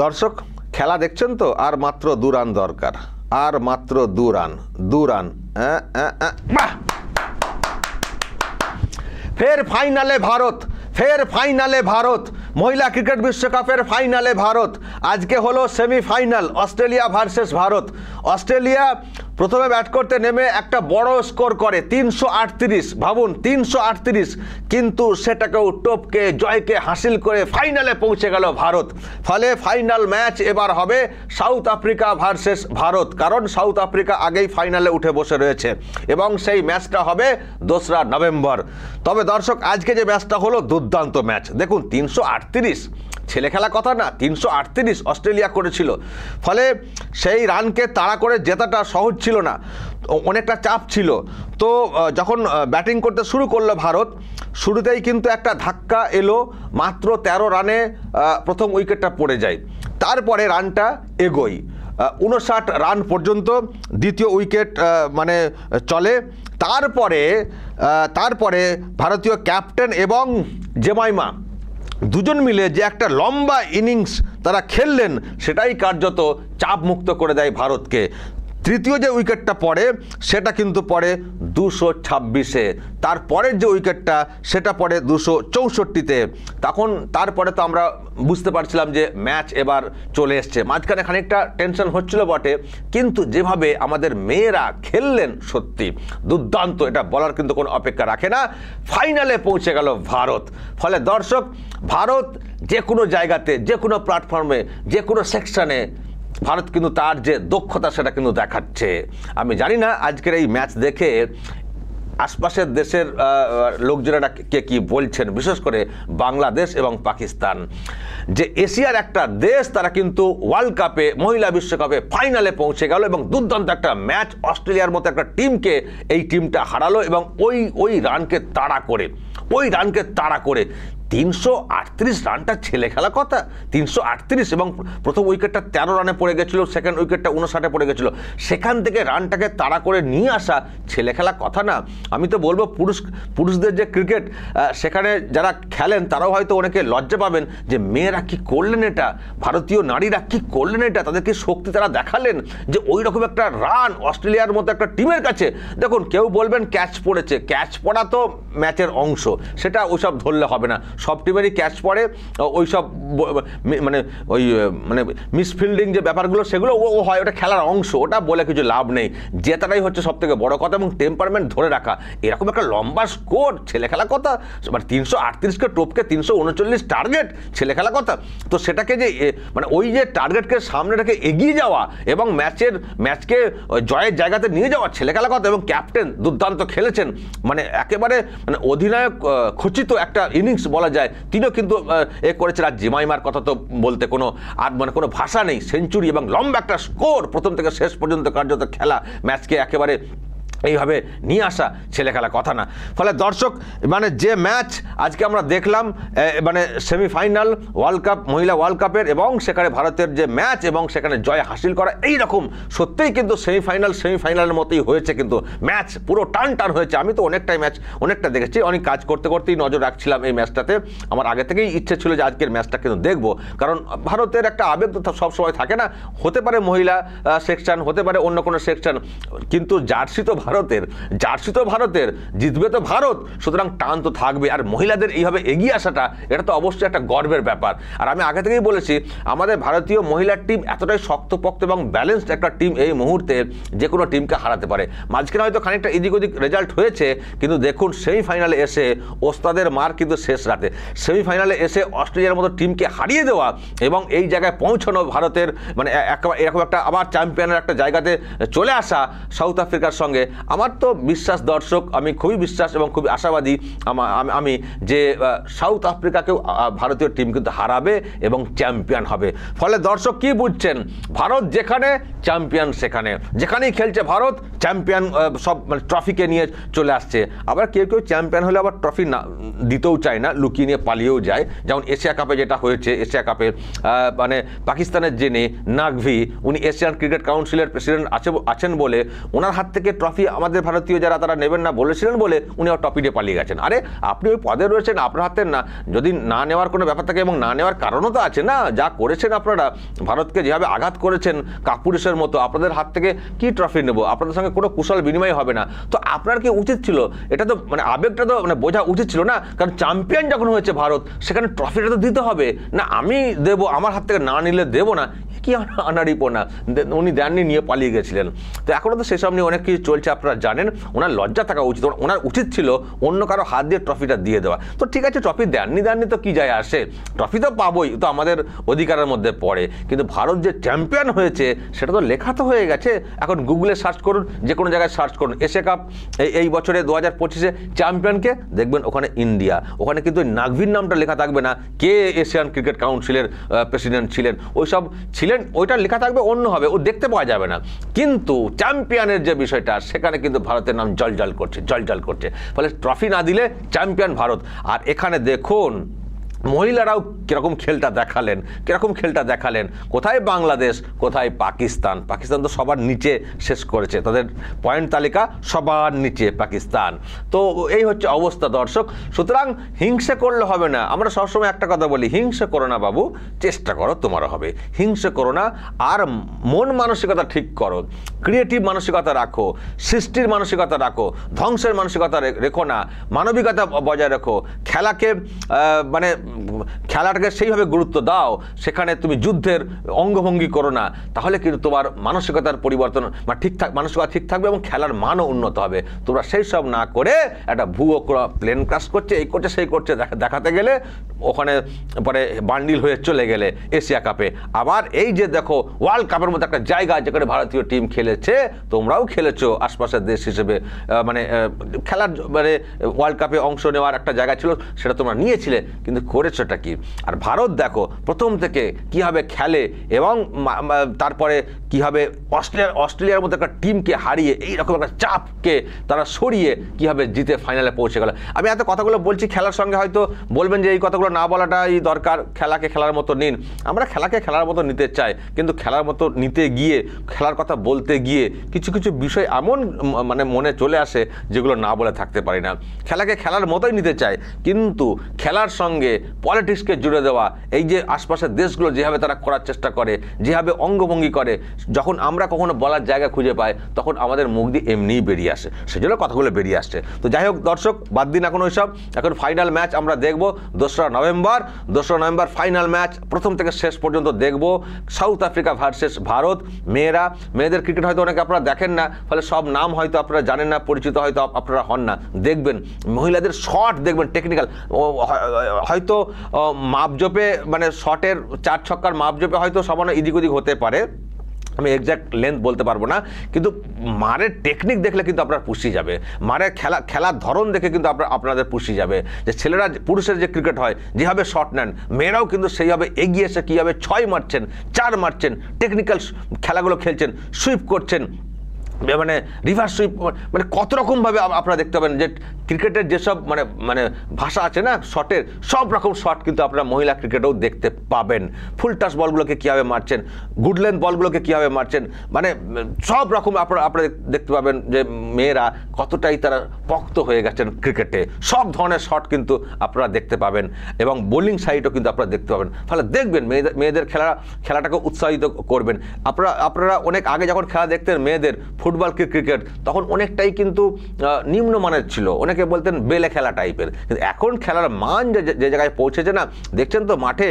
দর্শক খেলা দেখছেন তো, আর মাত্র 2 রান দরকার, আর মাত্র 2 রান। ফের ফাইনালে ভারত, ফের ফাইনালে ভারত, মহিলা ক্রিকেট বিশ্বকাপের ফাইনালে ভারত। আজকে হলো semifinal, Australia versus Bharat. Australia প্রথমে ব্যাট করতে নেমে একটা বড় স্কোর করে 338, ভাবুন 338, কিন্তু সেটাকেও টপকে জয়কে হাসিল করে ফাইনালে পৌঁছে গেল ভারত। ফলে ফাইনাল ম্যাচ এবার হবে সাউথ আফ্রিকা ভার্সেস ভারত, কারণ সাউথ আফ্রিকা আগেই ফাইনালে উঠে বসে রয়েছে এবং সেই ম্যাচটা হবে 2রা নভেম্বর। তবে দর্শক আজকে যে ম্যাচটা হলো দুর্দান্ত ম্যাচ। দেখুন 338 ছেলে খেলা কথা না, 338 অস্ট্রেলিয়া করেছিল। ফলে সেই রানকে তাড়া করে জেতাটা সহজ ছিল না, অনেকটা চাপ ছিল। তো যখন ব্যাটিং করতে শুরু করলো ভারত, শুরুতেই কিন্তু একটা ধাক্কা এলো, মাত্র 13 রানে প্রথম উইকেটটা পড়ে যায়। তারপরে রানটা এগোয়, 59 রান পর্যন্ত দ্বিতীয় উইকেট মানে চলে। তারপরে ভারতীয় ক্যাপ্টেন এবং জেমাইমা দুজন মিলে যে একটা লম্বা ইনিংস তারা খেললেন, সেটাই কার্যত চাপ মুক্ত করে দেয় ভারতকে। তৃতীয় যে উইকেটটা পড়ে সেটা কিন্তু পড়ে 226-এ, তারপরের যে উইকেটটা সেটা পড়ে 264-তে। তারপরে তো আমরা বুঝতে পারছিলাম যে ম্যাচ এবার চলে এসছে। মাঝখানে খানিকটা টেনশন হচ্ছিল বটে, কিন্তু যেভাবে আমাদের মেয়েরা খেললেন সত্যি দুর্দান্ত, এটা বলার কিন্তু কোনো অপেক্ষা রাখে না। ফাইনালে পৌঁছে গেল ভারত। ফলে দর্শক ভারত যে কোনো জায়গাতে, যে কোনো প্ল্যাটফর্মে, যে কোনো সেকশনে ভারত কিন্তু তার যে দক্ষতা সেটা কিন্তু দেখাচ্ছে। আমি জানি না আজকের এই ম্যাচ দেখে আশপাশের দেশের লোকজনেরা কে কী বলছেন, বিশেষ করে বাংলাদেশ এবং পাকিস্তান, যে এশিয়ার একটা দেশ তারা কিন্তু ওয়ার্ল্ড কাপে, মহিলা বিশ্বকাপে ফাইনালে পৌঁছে গেল এবং দুর্দান্ত একটা ম্যাচ অস্ট্রেলিয়ার মতো একটা টিমকে এই টিমটা হারালো এবং ওই রানকে তাড়া করে 338 রানটা ছেলে খেলা কথা। 338 এবং প্রথম উইকেটটা 13 রানে পড়ে গেছিলো, সেকেন্ড উইকেটটা 59-এ পড়ে গেছিলো। সেখান থেকে রানটাকে তাড়া করে নিয়ে আসা ছেলে খেলা কথা না। আমি তো বলবো পুরুষদের যে ক্রিকেট সেখানে যারা খেলেন তারাও হয়তো অনেকে লজ্জা পাবেন যে মেয়েরা কি করলেন এটা, ভারতীয় নারীরা কি করলেন এটা, তাদেরকে শক্তি তারা দেখালেন যে ওই রকম একটা রান অস্ট্রেলিয়ার মতো একটা টিমের কাছে। দেখুন কেউ বলবেন ক্যাচ পড়েছে, ক্যাচ পড়া তো ম্যাচের অংশ, সেটা ওইসব ধরলে হবে না। সব টিমেরই ক্যাচ পড়ে, ওইসব মানে মিসফিল্ডিং যে ব্যাপারগুলো সেগুলো ও হয়, ওটা খেলার অংশ, ওটা বলে কিছু লাভ নেই। জেতাটাই হচ্ছে সব থেকে বড় কথা এবং টেম্পারমেন্ট ধরে রাখা। এরকম একটা লম্বা স্কোর ছেলে খেলা কথা, 338কে টপকে 339 টার্গেট ছেলে খেলা কথা। তো সেটাকে যে মানে ওই যে টার্গেটকে সামনে রেখে এগিয়ে যাওয়া এবং ম্যাচকে জয়ের জায়গাতে নিয়ে যাওয়া ছেলে খেলা কথা। এবং ক্যাপ্টেন দুর্দান্ত খেলেছেন, মানে একেবারে মানে অধিনায়ক খচিত একটা ইনিংস বলা যায়। তিনিও কিন্তু করেছেন। আর জিমাইমার কথা তো বলতে কোনো ভাষা নেই। সেঞ্চুরি এবং লম্বা একটা স্কোর, প্রথম থেকে শেষ পর্যন্ত কার্যত খেলা, ম্যাচকে একেবারে এইভাবে নিয়ে আসা ছেলে খেলা কথা না। ফলে দর্শক মানে যে ম্যাচ আজকে আমরা দেখলাম, মানে সেমিফাইনাল ওয়ার্ল্ড কাপ, মহিলা ওয়ার্ল্ড কাপের, এবং সেখানে ভারতের যে ম্যাচ এবং সেখানে জয় হাসিল করা, এই রকম সত্যিই কিন্তু সেমিফাইনালের মতোই হয়েছে। কিন্তু ম্যাচ পুরো টান হয়েছে। আমি তো অনেকটা দেখেছি, অনেক কাজ করতেই নজর রাখছিলাম এই ম্যাচটাতে। আমার আগে থেকেই ইচ্ছে ছিল যে আজকের ম্যাচটা কিন্তু দেখবো, কারণ ভারতের একটা আবেগ তো সবসময় থাকে না। হতে পারে মহিলা সেকশন, হতে পারে অন্য কোনো সেকশন, কিন্তু জার্সি তো ভারতের, জিতবে তো ভারত, সুতরাং টান তো থাকবে। আর মহিলাদের এইভাবে এগিয়ে আসাটা, এটা তো অবশ্যই একটা গর্বের ব্যাপার। আর আমি আগে থেকেই বলেছি, আমাদের ভারতীয় মহিলার টিম এতটাই শক্তপোক্ত এবং ব্যালেন্সড একটা টিম, এই মুহূর্তে যে কোনো টিমকে হারাতে পারে। মাঝখানে হয়তো খানিকটা এদিক ওদিক রেজাল্ট হয়েছে, কিন্তু দেখুন সেমিফাইনালে এসে ওস্তাদের মার কিন্তু শেষ রাতে। সেমিফাইনালে এসে অস্ট্রেলিয়ার মতো টিমকে হারিয়ে দেওয়া এবং এই জায়গায় পৌঁছানো ভারতের, মানে এরকম একটা আবার চ্যাম্পিয়নের একটা জায়গাতে চলে আসা সাউথ আফ্রিকার সঙ্গে, আমার তো বিশ্বাস দর্শক, আমি খুবই বিশ্বাস এবং খুবই আশাবাদী আমি যে সাউথ আফ্রিকাকেও ভারতীয় টিম কিন্তু হারাবে এবং চ্যাম্পিয়ন হবে। ফলে দর্শক কি বুঝছেন, ভারত যেখানে চ্যাম্পিয়ন সেখানে, যেখানেই খেলছে ভারত চ্যাম্পিয়ন, সব মানে ট্রফিকে নিয়ে চলে আসছে। আবার কেউ চ্যাম্পিয়ন হলে আবার ট্রফি না দিতেও চায় না, লুকিয়ে নিয়ে পালিয়েও যায়। যেমন এশিয়া কাপে যেটা হয়েছে, এশিয়া কাপে মানে পাকিস্তানের যিনি নাকভি, উনি এশিয়ান ক্রিকেট কাউন্সিলের প্রেসিডেন্ট আছেন বলে ওনার হাত থেকে ট্রফি আমাদের ভারতীয় যারা তারা নেবেন না বলেছিলেন বলে উনি ট্রফি দিয়ে পালিয়ে গেছেন। আরে আপনি ওই পদে রয়েছেন, আপনার হাতে না যদি না নেওয়ার কোনো ব্যাপার থাকে, এবং না নেওয়ার কারণও তো আছে না, যা করেছেন আপনারা ভারতকে যেভাবে আঘাত করেছেন কাপুরুষের মতো, আপনাদের হাত থেকে কি ট্রফি নেব, আপনাদের সঙ্গে কোনো কুশল বিনিময় হবে না। তো আপনার কি উচিত ছিল, এটা তো মানে আবেগটা তো মানে বোঝা উচিত ছিল না, কারণ চ্যাম্পিয়ন যখন হয়েছে ভারত সেখানে ট্রফিটা তো দিতে হবে না, আমি দেবো আমার হাত থেকে না নিলে দেবো না, কি আনাড়িপনা। উনি দেননি, নিয়ে পালিয়ে গেছিলেন। তো এখনও তো সেসব নিয়ে অনেক কিছু চলছে, আপনারা জানেন। ওনার লজ্জা থাকা উচিত, ওনার উচিত ছিল অন্য কারো হাত দিয়ে ট্রফিটা দিয়ে দেওয়া। তো ঠিক আছে, ট্রফি দেননি তো কি যায় আসে, ট্রফি তো পাবোই, তো আমাদের অধিকারের মধ্যে পড়ে। কিন্তু ভারত যে চ্যাম্পিয়ন হয়েছে সেটা তো লেখা তো হয়ে গেছে। এখন গুগলে সার্চ করুন, যে কোনো জায়গায় সার্চ করুন এশিয়া কাপ এই বছরে 2025-এ চ্যাম্পিয়নকে, দেখবেন ওখানে ইন্ডিয়া। ওখানে কিন্তু নাগভির নামটা লেখা থাকবে না, কে এশিয়ান ক্রিকেট কাউন্সিলের প্রেসিডেন্ট ছিলেন, ওইসব ছিলেন, ওইটা লেখা থাকবে অন্য হবে, ও দেখতে পাওয়া যাবে না। কিন্তু চ্যাম্পিয়নের যে বিষয়টা, সেখানে কিন্তু ভারতের নাম জলজল করছে। ফলে ট্রফি না দিলে চ্যাম্পিয়ন ভারত। আর এখানে দেখুন মহিলারাও কীরকম খেলটা দেখালেন, কোথায় বাংলাদেশ, কোথায় পাকিস্তান তো সবার নিচে শেষ করেছে, তাদের পয়েন্ট তালিকা সবার নিচে পাকিস্তান। তো এই হচ্ছে অবস্থা দর্শক। সুতরাং হিংসে করলে হবে না। আমরা সবসময় একটা কথা বলি, হিংসে করো না বাবু, চেষ্টা করো তোমারও হবে। হিংসে করো না, আর মন মানসিকতা ঠিক করো, ক্রিয়েটিভ মানসিকতা রাখো, সৃষ্টির মানসিকতা রাখো, ধ্বংসের মানসিকতা রেখো না, মানবিকতা বজায় রাখো, খেলাটাকে সেইভাবে গুরুত্ব দাও, সেখানে তুমি যুদ্ধের অঙ্গভঙ্গি করো না, তাহলে কিন্তু তোমার মানসিকতার পরিবর্তন মানসিকতা ঠিক থাকবে এবং খেলার মানও উন্নত হবে। তোমরা সেই সব না করে একটা ভুয়ো প্লেন ক্রাশ করছে, এই করছে সেই করছে দেখাতে গেলে ওখানে পরে বান্ডিল হয়ে চলে গেলে এশিয়া কাপে। আবার এই যে দেখো ওয়ার্ল্ড কাপের মতো একটা জায়গা যেখানে ভারতীয় টিম খেলেছে, তোমরাও খেলেছো আশপাশের দেশ হিসেবে, খেলার ওয়ার্ল্ড কাপে অংশ নেওয়ার একটা জায়গা ছিল, সেটা তোমরা নিয়েছিলে, কিন্তু করেছোটা কি? আর ভারত দেখো প্রথম থেকে কীভাবে খেলে, এবং তারপরে কীভাবে অস্ট্রেলিয়ার মতো একটা টিমকে হারিয়ে এইরকম একটা চাপকে তারা সরিয়ে কীভাবে জিতে ফাইনালে পৌঁছে গেল। আমি এত কথাগুলো বলছি, খেলার সঙ্গে হয়তো বলবেন যে এই কথাগুলো না বলাটাই দরকার, খেলাকে খেলার মতো নিন। আমরা খেলাকে খেলার মতো নিতে চাই, কিন্তু খেলার মতো নিতে গিয়ে, খেলার কথা বলতে গিয়ে কিছু বিষয় এমন মনে চলে আসে যেগুলো না বলে থাকতে পারি না। খেলাকে খেলার মতোই নিতে চাই, কিন্তু খেলার সঙ্গে পলিটিক্সকে জুড়ে দেওয়া, এই যে আশপাশের দেশগুলো যেভাবে তারা করার চেষ্টা করে, যেভাবে অঙ্গভঙ্গি করে, যখন আমরা কখনো বলার জায়গা খুঁজে পাই তখন আমাদের মুখ দিয়ে এমনিই বেরিয়ে আসে, সেজন্য কথাগুলো বেরিয়ে আসছে। তো যাই হোক দর্শক, বাদ দিন এখন ওইসব। এখন ফাইনাল ম্যাচ আমরা দেখব 2রা নভেম্বর ফাইনাল ম্যাচ প্রথম থেকে শেষ পর্যন্ত দেখব। South Africa versus Bharat. মেয়েদের ক্রিকেট হয়তো অনেকে আপনারা দেখেন না, ফলে সব নাম হয়তো আপনারা জানেন না, পরিচিত হয়তো আপনারা হন না। দেখবেন মহিলাদের শট, দেখবেন টেকনিক্যাল, হয়তো মাপজোপে শটের 4 ছক্কার মাপজোপে হয়তো সামান্য এদিক ওদিক হতে পারে, আমি এক্স্যাক্ট লেন্থ বলতে পারবো না, কিন্তু মারের টেকনিক দেখলে কিন্তু আপনার পুষিয়ে যাবে, মারের খেলার ধরন দেখে কিন্তু আপনাদের পুষিয়ে যাবে, যে ছেলেরা পুরুষের যে ক্রিকেট হয় যেভাবে শট নেন, মেয়েরাও কিন্তু সেইভাবে এগিয়ে এসে কীভাবে 6 মারছেন, 4 মারছেন, টেকনিক্যাল খেলাগুলো খেলছেন, সুইপ করছেন, রিভার্স সুইপ, কত রকমভাবে আপনারা দেখতে পাবেন যে ক্রিকেটের যেসব ভাষা আছে না শটের, সব রকম শট কিন্তু আপনারা মহিলা ক্রিকেটেও দেখতে পাবেন। ফুল টাচ বলগুলোকে কীভাবে মারছেন, গুড লেন্থ বলগুলোকে কীভাবে মারছেন, সব রকম আপনারা দেখতে পাবেন যে মেয়েরা কতটাই তারা পক্ত হয়ে গেছেন ক্রিকেটে। সব ধরনের শট কিন্তু আপনারা দেখতে পাবেন, এবং বোলিং সাইডও কিন্তু আপনারা দেখতে পাবেন। ফলে দেখবেন মেয়েদের খেলাটাকে উৎসাহিত করবেন। আপনারা অনেক আগে যখন খেলা দেখতেন মেয়েদের ফুটবল ক্রিকেট, তখন অনেকটাই কিন্তু নিম্নমানের ছিল, অনেকে বলতেন বেলে খেলা টাইপের। কিন্তু এখন খেলার মান যে জায়গায় পৌঁছেছে না, দেখছেন তো মাঠে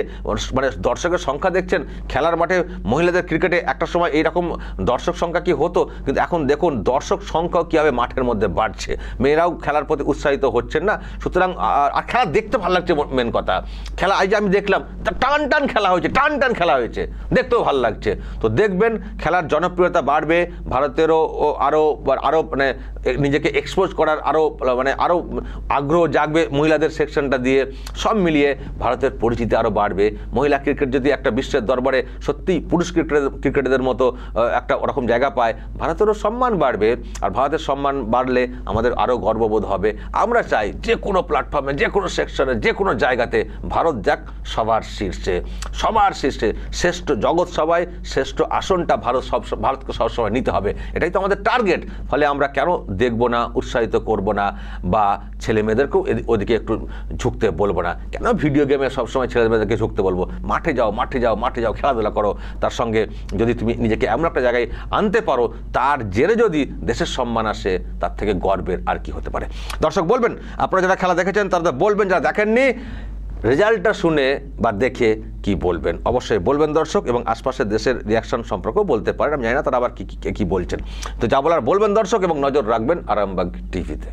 দর্শকের সংখ্যা দেখছেন, খেলার মাঠে মহিলাদের ক্রিকেটে একটা সময় এইরকম দর্শক সংখ্যা কি হতো, কিন্তু এখন দেখুন দর্শক সংখ্যাও কীভাবে মাঠের মধ্যে বাড়ছে, মেয়েরাও খেলার প্রতি উৎসাহিত হচ্ছেন না। সুতরাং আর খেলা দেখতে ভালো লাগছে, মেন কথা খেলা এই যে আমি দেখলাম টান খেলা হয়েছে, দেখতেও ভালো লাগছে। তো দেখবেন খেলার জনপ্রিয়তা বাড়বে, ভারতেরও আরও নিজেকে এক্সপোজ করার আরও আগ্রহ জাগবে মহিলাদের সেকশনটা দিয়ে। সব মিলিয়ে ভারতের পরিচিতি আরও বাড়বে। মহিলা ক্রিকেট যদি একটা বিশ্বের দরবারে সত্যিই পুরুষ ক্রিকেটারদের মতো একটা ওরকম জায়গা পায়, ভারতেরও সম্মান বাড়বে। আর ভারতের সম্মান বাড়লে আমাদের আরও গর্ববোধ হবে। আমরা চাই যে কোনো প্ল্যাটফর্মে, যে কোনো সেকশনে, যে কোনো জায়গাতে ভারত যাক সবার শীর্ষে, শ্রেষ্ঠ জগৎ সবাই শ্রেষ্ঠ আসনটা ভারতকে সবসময় নিতে হবে, এটাই তো তো আমাদের টার্গেট। ফলে আমরা কেন দেখব না, উৎসাহিত করব না, বা ছেলে মেয়েদেরকেও ওদিকে একটু ঝুঁকতে বলবো না? কেন ভিডিও গেমে সবসময় ছেলে মেয়েদেরকে ঝুঁকতে বলবো? মাঠে যাও, মাঠে যাও, মাঠে যাও, খেলাধুলা করো। তার সঙ্গে যদি তুমি নিজেকে এমন একটা জায়গায় আনতে পারো, তার জেরে যদি দেশের সম্মান আসে, তার থেকে গর্বের আর কি হতে পারে? দর্শক বলবেন, আপনারা যারা খেলা দেখেছেন তারা বলবেন, যারা দেখেননি রেজাল্টটা শুনে বা দেখে কি বলবেন অবশ্যই বলবেন দর্শক, এবং আশপাশের দেশের রিয়াকশন সম্পর্কেও বলতে পারেন। আমি জানি না তারা আবার কি বলছেন। তো যা বলার বলবেন দর্শক, এবং নজর রাখবেন আরামবাগ টিভিতে।